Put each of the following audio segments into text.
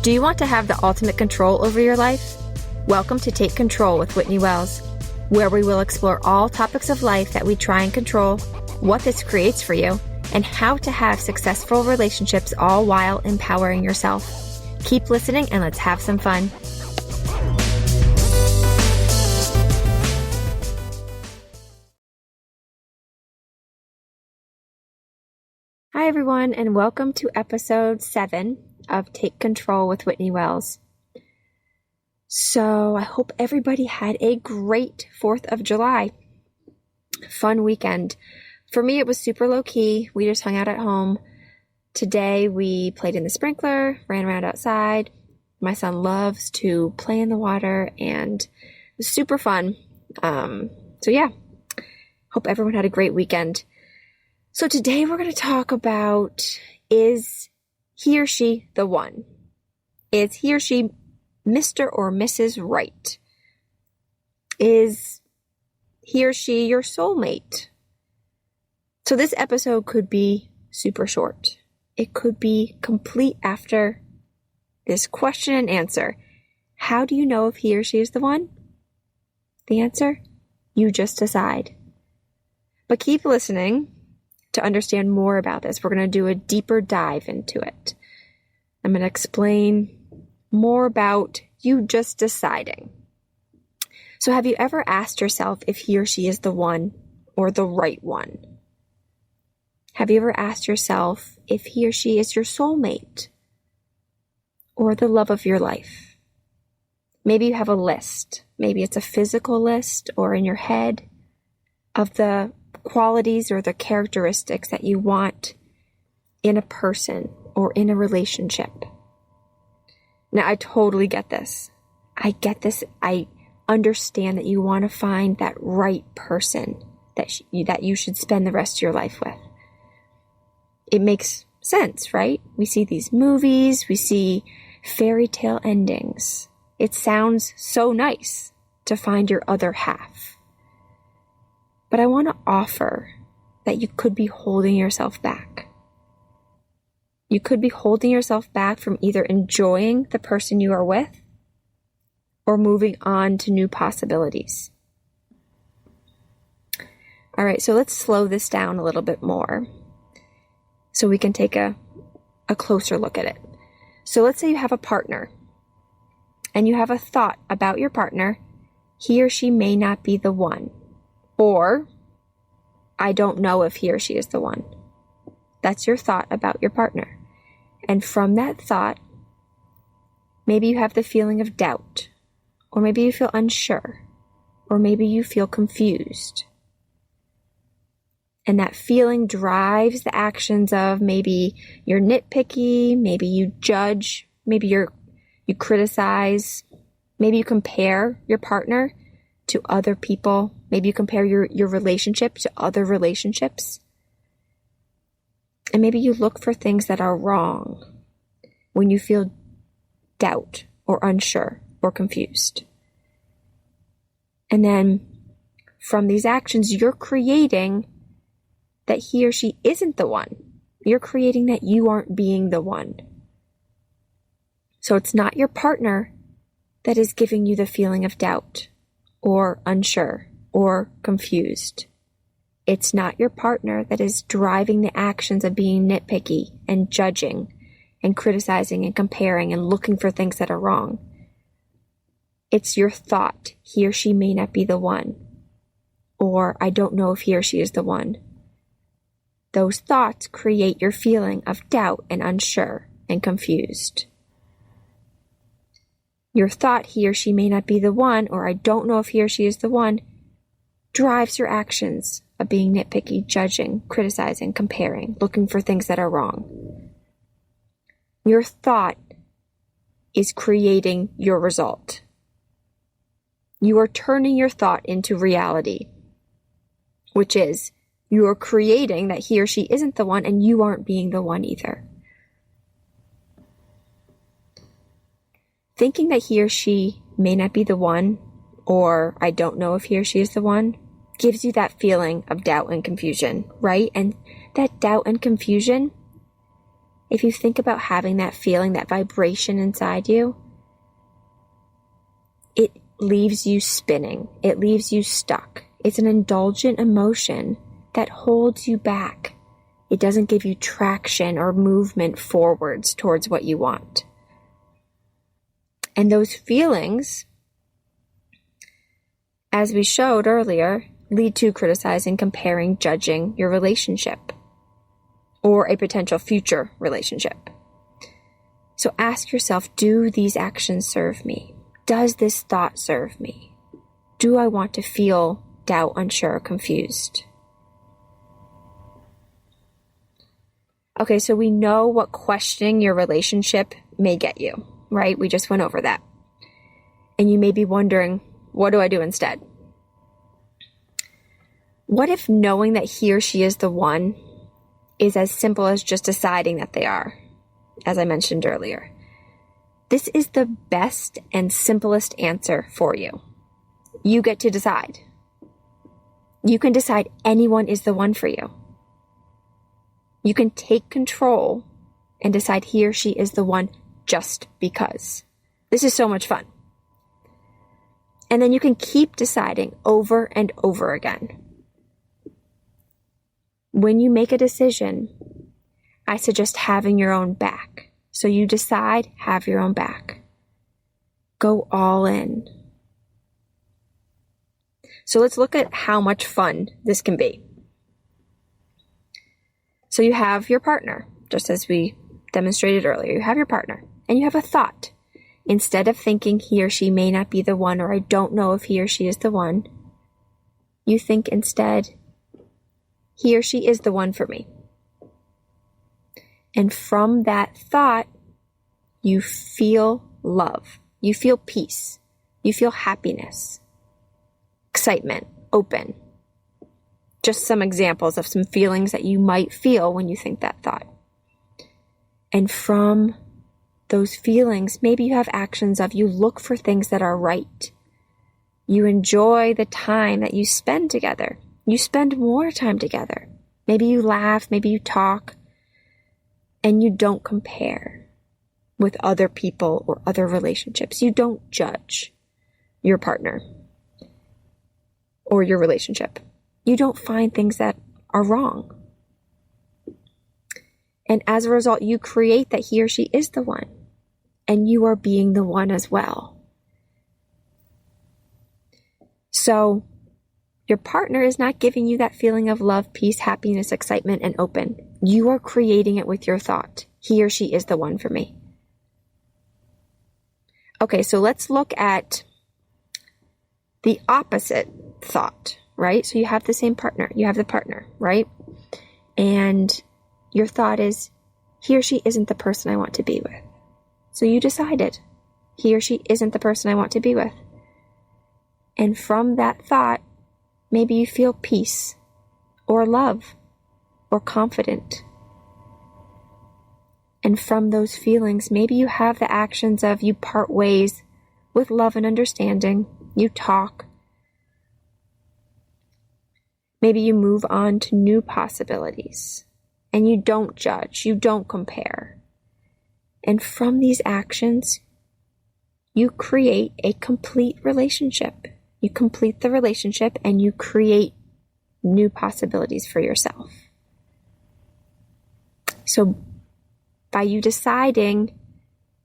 Do you want to have the ultimate control over your life? Welcome to Take Control with Whitney Wells, where we will explore all topics of life that we try and control, what this creates for you, and how to have successful relationships all while empowering yourself. Keep listening and let's have some fun. Hi everyone, and welcome to episode 7 of Take Control with Whitney Wells. So I hope everybody had a great 4th of July. Fun weekend. For me, it was super low key. We just hung out at home. Today we played in the sprinkler, ran around outside. My son loves to play in the water and it was super fun. So yeah, hope everyone had a great weekend. So today we're going to talk about, is he or she the one? Is he or she Mr. or Mrs. Right? Is he or she your soulmate? So this episode could be super short. It could be complete after this question and answer. How do you know if he or she is the one? The answer? You just decide. But keep listening to understand more about this. We're going to do a deeper dive into it. I'm going to explain more about you just deciding. So have you ever asked yourself if he or she is the one or the right one? Have you ever asked yourself if he or she is your soulmate or the love of your life? Maybe you have a list. Maybe it's a physical list or in your head of the qualities or the characteristics that you want in a person or in a relationship. Now, I totally get this. I get this. I understand that you want to find that right person that you should spend the rest of your life with. It makes sense, right? We see these movies, we see fairy tale endings. It sounds so nice to find your other half. But I want to offer that you could be holding yourself back. You could be holding yourself back from either enjoying the person you are with or moving on to new possibilities. All right, so let's slow this down a little bit more so we can take a closer look at it. So let's say you have a partner and you have a thought about your partner. He or she may not be the one. Or, I don't know if he or she is the one. That's your thought about your partner. And from that thought, maybe you have the feeling of doubt, or maybe you feel unsure, or maybe you feel confused. And that feeling drives the actions of maybe you're nitpicky, maybe you judge, maybe you criticize, maybe you compare your partner to other people. Maybe you compare your relationship to other relationships. And maybe you look for things that are wrong when you feel doubt or unsure or confused. And then from these actions, you're creating that he or she isn't the one. You're creating that you aren't being the one. So it's not your partner that is giving you the feeling of doubt or unsure or confused. It's not your partner that is driving the actions of being nitpicky and judging and criticizing and comparing and looking for things that are wrong. It's your thought, he or she may not be the one, or I don't know if he or she is the one. Those thoughts create your feeling of doubt and unsure and confused. Your thought, he or she may not be the one, or I don't know if he or she is the one, drives your actions of being nitpicky, judging, criticizing, comparing, looking for things that are wrong. Your thought is creating your result. You are turning your thought into reality, which is you are creating that he or she isn't the one and you aren't being the one either. Thinking that he or she may not be the one, or I don't know if he or she is the one, gives you that feeling of doubt and confusion, right? And that doubt and confusion if you think about having that feeling, that vibration inside you, it leaves you spinning. It leaves you stuck. It's an indulgent emotion that holds you back. It doesn't give you traction or movement forwards towards what you want. And those feelings, as we showed earlier, lead to criticizing, comparing, judging your relationship or a potential future relationship. So ask yourself, do these actions serve me? Does this thought serve me? Do I want to feel doubt, unsure, confused? Okay, so we know what questioning your relationship may get you, right? We just went over that. And you may be wondering, what do I do instead? What if knowing that he or she is the one is as simple as just deciding that they are, as I mentioned earlier? This is the best and simplest answer for you. You get to decide. You can decide anyone is the one for you. You can take control and decide he or she is the one just because. This is so much fun. And then you can keep deciding over and over again. When you make a decision, I suggest having your own back. So you decide, have your own back. Go all in. So let's look at how much fun this can be. So you have your partner, just as we demonstrated earlier. You have your partner, and you have a thought. Instead of thinking he or she may not be the one, or I don't know if he or she is the one, you think instead, he or she is the one for me. And from that thought, you feel love. You feel peace. You feel happiness, excitement, open. Just some examples of some feelings that you might feel when you think that thought. And from those feelings, maybe you have actions of you look for things that are right. You enjoy the time that you spend together. You spend more time together. Maybe you laugh, maybe you talk, and you don't compare with other people or other relationships. You don't judge your partner or your relationship. You don't find things that are wrong. And as a result, you create that he or she is the one, and you are being the one as well. So your partner is not giving you that feeling of love, peace, happiness, excitement, and open. You are creating it with your thought. He or she is the one for me. Okay, so let's look at the opposite thought, right? So you have the same partner. You have the partner, right? And your thought is, he or she isn't the person I want to be with. So you decided, he or she isn't the person I want to be with. And from that thought, maybe you feel peace or love or confident. And from those feelings, maybe you have the actions of you part ways with love and understanding. You talk. Maybe you move on to new possibilities. And you don't judge. You don't compare. And from these actions, you create a complete relationship. You complete the relationship and you create new possibilities for yourself. So by you deciding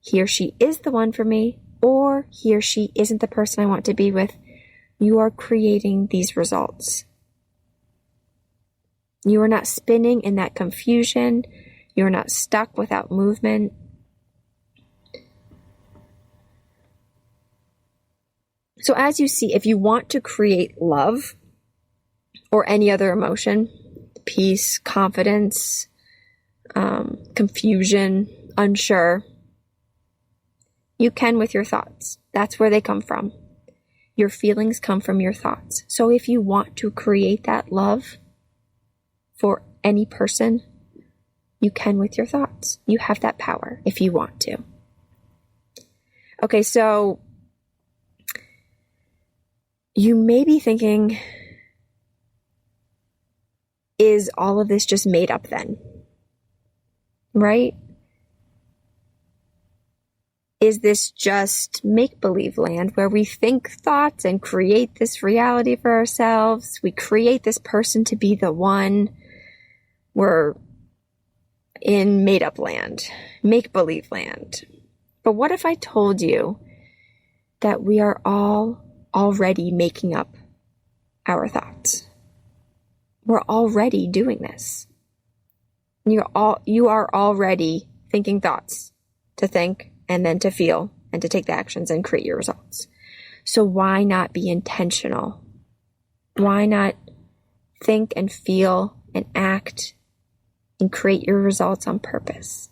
he or she is the one for me, or he or she isn't the person I want to be with, you are creating these results. You are not spinning in that confusion. You are not stuck without movement. So as you see, if you want to create love or any other emotion, peace, confidence, confusion, unsure, you can with your thoughts. That's where they come from. Your feelings come from your thoughts. So if you want to create that love for any person, you can with your thoughts. You have that power if you want to. Okay, so you may be thinking, is all of this just made up then? Right? is this just make-believe land where we think thoughts and create this reality for ourselves? We create this person to be the one. We're in made-up land, make-believe land. But what if I told you that we are all already making up our thoughts? We're already doing this. You are already thinking thoughts to think and then to feel and to take the actions and create your results. So why not be intentional? Why not think and feel and act and create your results on purpose?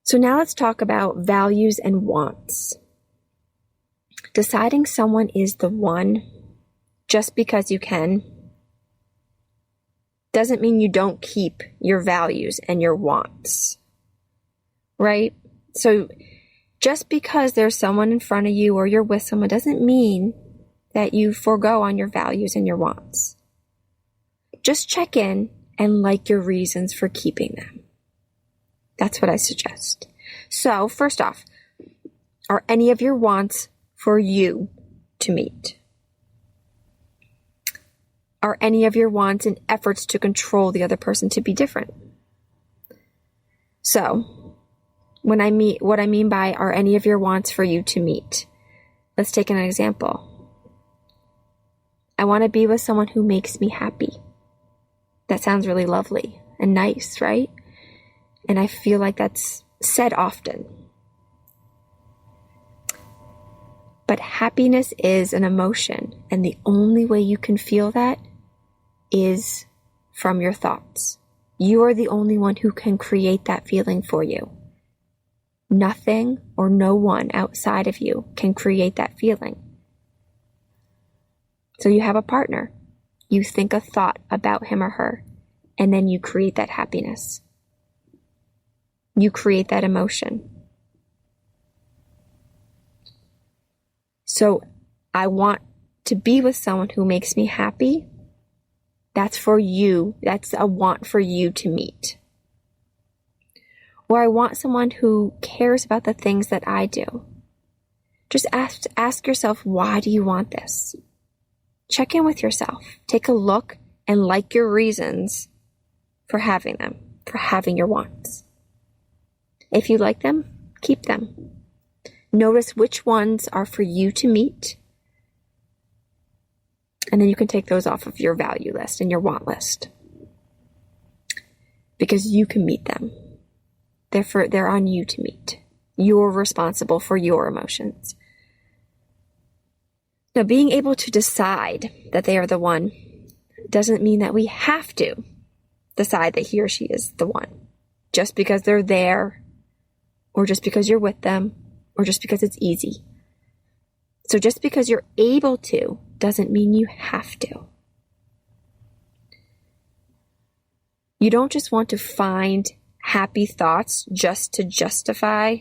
So now let's talk about values and wants. Deciding someone is the one just because you can doesn't mean you don't keep your values and your wants, right? So just because there's someone in front of you or you're with someone doesn't mean that you forego on your values and your wants. Just check in and like your reasons for keeping them. That's what I suggest. So first off, are any of your wants for you to meet? Are any of your wants in efforts to control the other person to be different? So, what I mean by are any of your wants for you to meet? Let's take an example. I want to be with someone who makes me happy. That sounds really lovely and nice, right? And I feel like that's said often. But happiness is an emotion, and the only way you can feel that is from your thoughts. You are the only one who can create that feeling for you. Nothing or no one outside of you can create that feeling. So you have a partner. You think a thought about him or her, and then you create that happiness. You create that emotion. So I want to be with someone who makes me happy. That's for you. That's a want for you to meet. Or I want someone who cares about the things that I do. Just ask yourself, why do you want this? Check in with yourself. Take a look and like your reasons for having them, for having your wants. If you like them, keep them. Notice which ones are for you to meet. And then you can take those off of your value list and your want list. Because you can meet them. They're on you to meet. You're responsible for your emotions. Now, being able to decide that they are the one doesn't mean that we have to decide that he or she is the one. Just because they're there, or just because you're with them, or just because it's easy. So just because you're able to doesn't mean you have to. You don't just want to find happy thoughts just to justify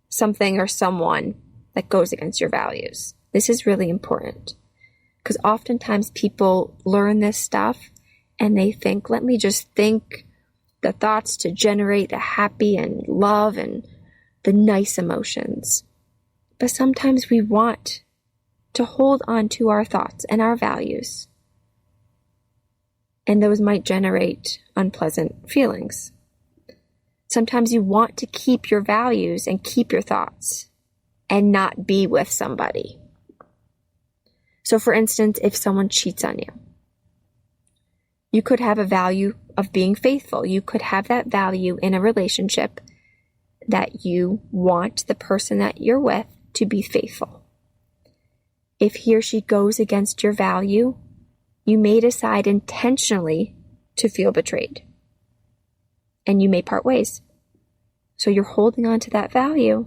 something or someone that goes against your values. This is really important because oftentimes people learn this stuff and they think, let me just think the thoughts to generate the happy and love and the nice emotions. But sometimes we want to hold on to our thoughts and our values. And those might generate unpleasant feelings. Sometimes you want to keep your values and keep your thoughts and not be with somebody. So for instance, if someone cheats on you, you could have a value of being faithful. You could have that value in a relationship that you want the person that you're with to be faithful. If he or she goes against your value, you may decide intentionally to feel betrayed. And you may part ways. So you're holding on to that value,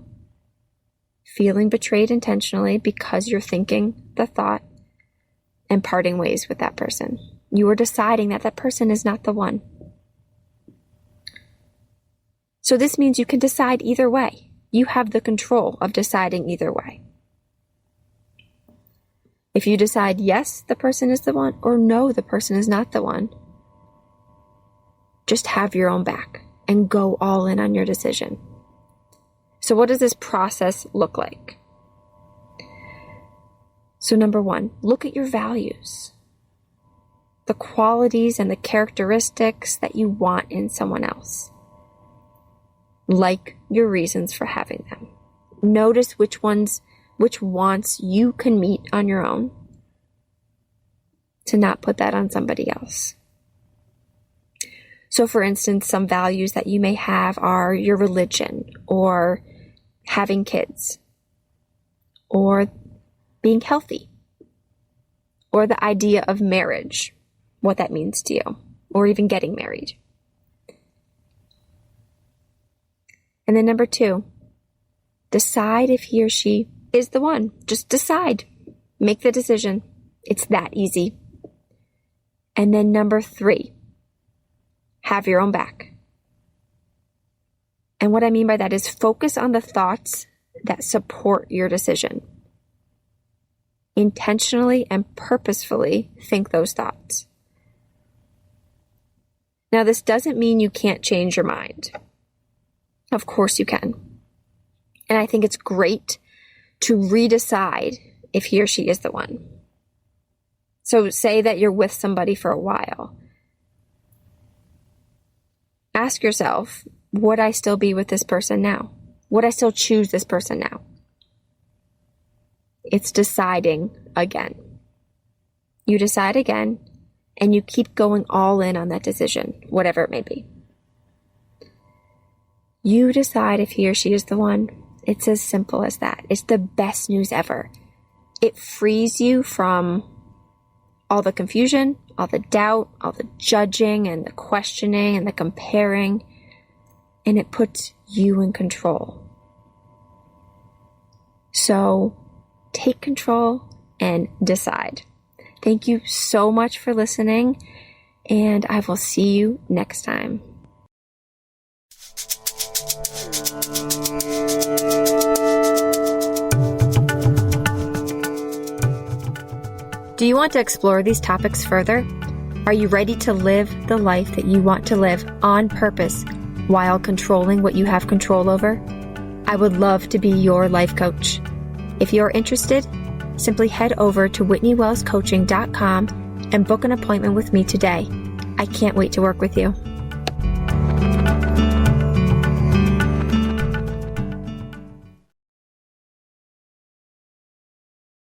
feeling betrayed intentionally because you're thinking the thought and parting ways with that person. You are deciding that that person is not the one. So this means you can decide either way. You have the control of deciding either way. If you decide yes, the person is the one, or no, the person is not the one, just have your own back. and go all in on your decision. So what does this process look like? So number one, look at your values, the qualities and the characteristics that you want in someone else, like your reasons for having them. Notice which wants you can meet on your own, to not put that on somebody else. So for instance, some values that you may have are your religion, or having kids, or being healthy, or the idea of marriage, what that means to you, or even getting married. And then number two, decide if he or she is the one. Just decide. Make the decision. It's that easy. And then number three, have your own back. And what I mean by that is focus on the thoughts that support your decision. Intentionally and purposefully think those thoughts. Now, this doesn't mean you can't change your mind. Of course you can. And I think it's great to redecide if he or she is the one. So say that you're with somebody for a while. Ask yourself, would I still be with this person now? Would I still choose this person now? It's deciding again. You decide again, and you keep going all in on that decision, whatever it may be. You decide if he or she is the one. It's as simple as that. It's the best news ever. It frees you from all the confusion, all the doubt, all the judging and the questioning and the comparing, and it puts you in control. So take control and decide. Thank you so much for listening, and I will see you next time. Do you want to explore these topics further? Are you ready to live the life that you want to live on purpose while controlling what you have control over? I would love to be your life coach. If you're interested, simply head over to whitneywellscoaching.com and book an appointment with me today. I can't wait to work with you.